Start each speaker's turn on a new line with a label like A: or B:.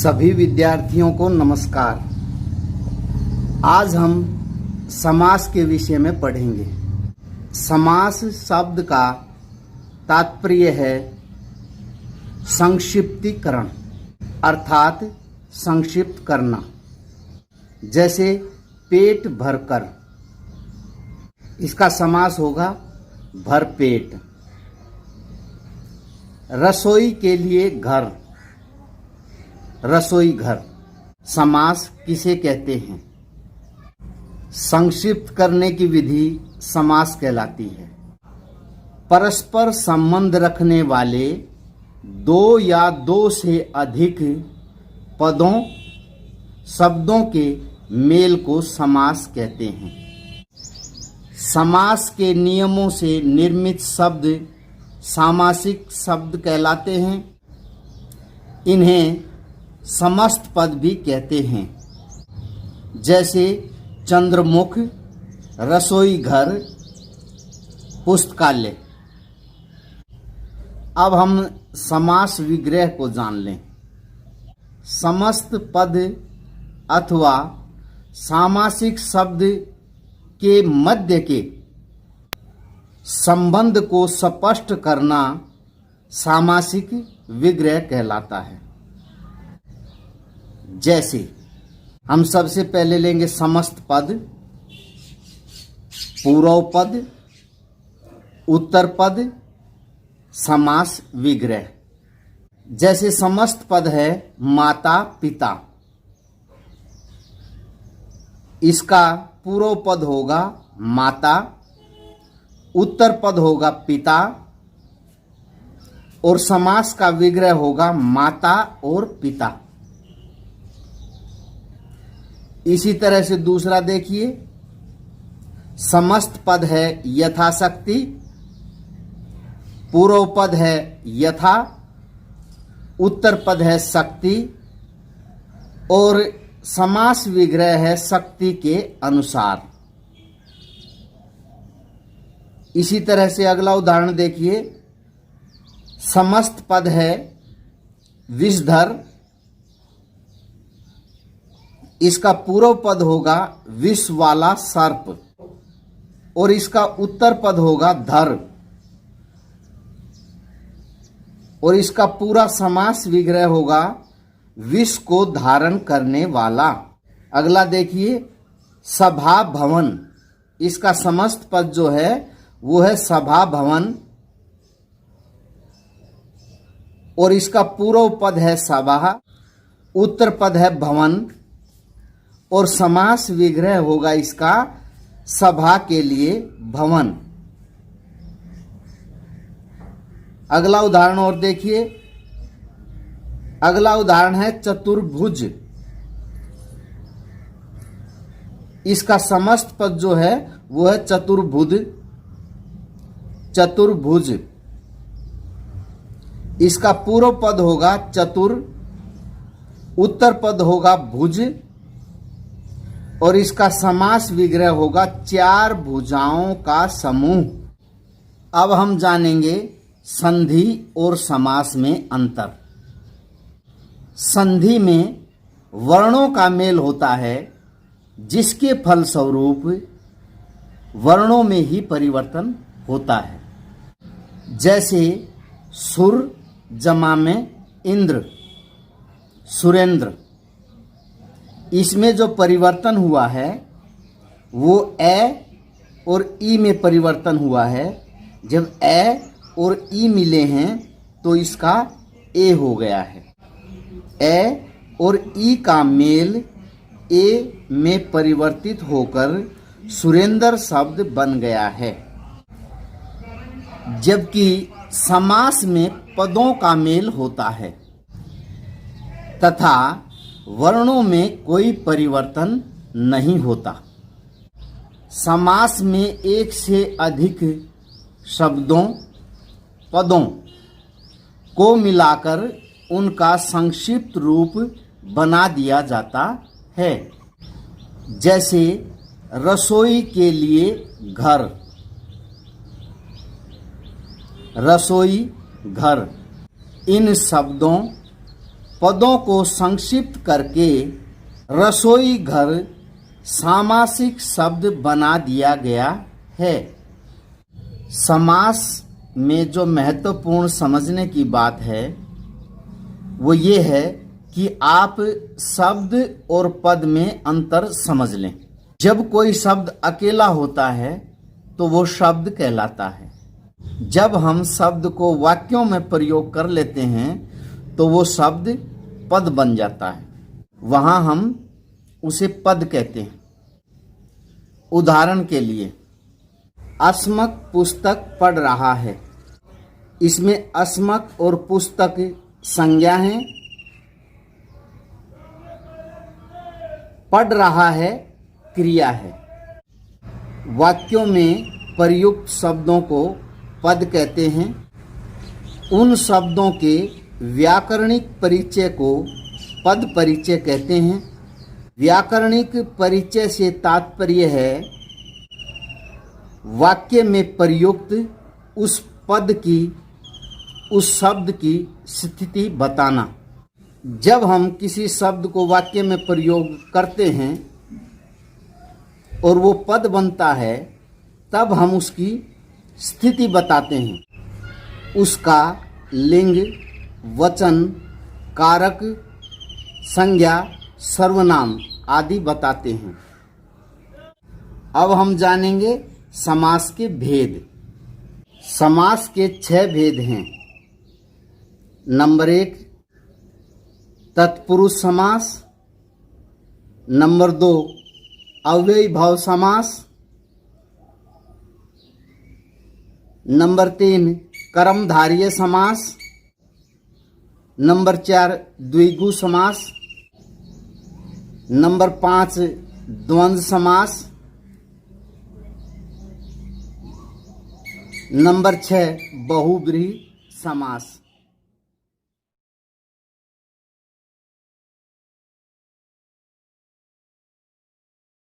A: सभी विद्यार्थियों को नमस्कार। आज हम समास के विषय में पढ़ेंगे। समास शब्द का तात्पर्य है संक्षिप्तीकरण अर्थात संक्षिप्त करना। जैसे पेट भरकर, इसका समास होगा भरपेट। रसोई के लिए घर, रसोई घर। समास किसे कहते हैं? संक्षिप्त करने की विधि समास कहलाती है। परस्पर संबंध रखने वाले दो या दो से अधिक पदों शब्दों के मेल को समास कहते हैं। समास के नियमों से निर्मित शब्द सामासिक शब्द कहलाते हैं। इन्हें समस्त पद भी कहते हैं। जैसे चंद्रमुख, रसोई घर, पुस्तकालय। अब हम समास विग्रह को जान लें। समस्त पद अथवा सामासिक शब्द के मध्य के संबंध को स्पष्ट करना सामासिक विग्रह कहलाता है। जैसे हम सबसे पहले लेंगे समस्त पद, पूर्व पद, उत्तर पद, समास विग्रह। जैसे समस्त पद है माता पिता, इसका पूर्व पद होगा माता, उत्तर पद होगा पिता और समास का विग्रह होगा माता और पिता। इसी तरह से दूसरा देखिए, समस्त पद है यथाशक्ति, पूर्व पद है यथा, उत्तर पद है शक्ति और समास विग्रह है शक्ति के अनुसार। इसी तरह से अगला उदाहरण देखिए, समस्त पद है विषधर, इसका पूर्व पद होगा विष वाला सर्प और इसका उत्तर पद होगा धर और इसका पूरा समास विग्रह होगा विष को धारण करने वाला। अगला देखिए, सभा भवन, इसका समस्त पद जो है वो है सभा भवन और इसका पूर्व पद है सभा, उत्तर पद है भवन और समास विग्रह होगा इसका सभा के लिए भवन। अगला उदाहरण और देखिए, अगला उदाहरण है चतुर्भुज, इसका समस्त पद जो है वो है चतुर्भुज, चतुर्भुज। इसका पूर्व पद होगा चतुर, उत्तर पद होगा भुज और इसका समास विग्रह होगा चार भुजाओं का समूह। अब हम जानेंगे संधि और समास में अंतर। संधि में वर्णों का मेल होता है जिसके फलस्वरूप वर्णों में ही परिवर्तन होता है। जैसे सुर जमा में इंद्र, सुरेंद्र, इसमें जो परिवर्तन हुआ है वो ए और ई में परिवर्तन हुआ है। जब ए और ई मिले हैं तो इसका ए हो गया है। ए और ई का मेल ए में परिवर्तित होकर सुरेंद्र शब्द बन गया है। जबकि समास में पदों का मेल होता है तथा वर्णों में कोई परिवर्तन नहीं होता। समास में एक से अधिक शब्दों पदों को मिलाकर उनका संक्षिप्त रूप बना दिया जाता है। जैसे रसोई के लिए घर, रसोई घर। इन शब्दों पदों को संक्षिप्त करके रसोई घर सामासिक शब्द बना दिया गया है। समास में जो महत्वपूर्ण समझने की बात है वो ये है कि आप शब्द और पद में अंतर समझ लें। जब कोई शब्द अकेला होता है तो वो शब्द कहलाता है। जब हम शब्द को वाक्यों में प्रयोग कर लेते हैं तो वो शब्द पद बन जाता है, वहाँ हम उसे पद कहते हैं। उदाहरण के लिए, अस्मक पुस्तक पढ़ रहा है। इसमें अस्मक और पुस्तक संज्ञा है, पढ़ रहा है क्रिया है। वाक्यों में प्रयुक्त शब्दों को पद कहते हैं। उन शब्दों के व्याकरणिक परिचय को पद परिचय कहते हैं। व्याकरणिक परिचय से तात्पर्य है वाक्य में प्रयुक्त उस पद की, उस शब्द की स्थिति बताना। जब हम किसी शब्द को वाक्य में प्रयोग करते हैं और वो पद बनता है, तब हम उसकी स्थिति बताते हैं। उसका लिंग, वचन, कारक, संज्ञा, सर्वनाम आदि बताते हैं। अब हम जानेंगे समास के भेद। समास के 6 भेद हैं। नंबर 1, तत्पुरुष समास। नंबर 2, अव्ययी भाव समास। नंबर 3, कर्मधारय समास। नंबर 4, द्विगु समास। नंबर 5, द्वंद्व समास। नंबर 6, बहुब्रीहि समास।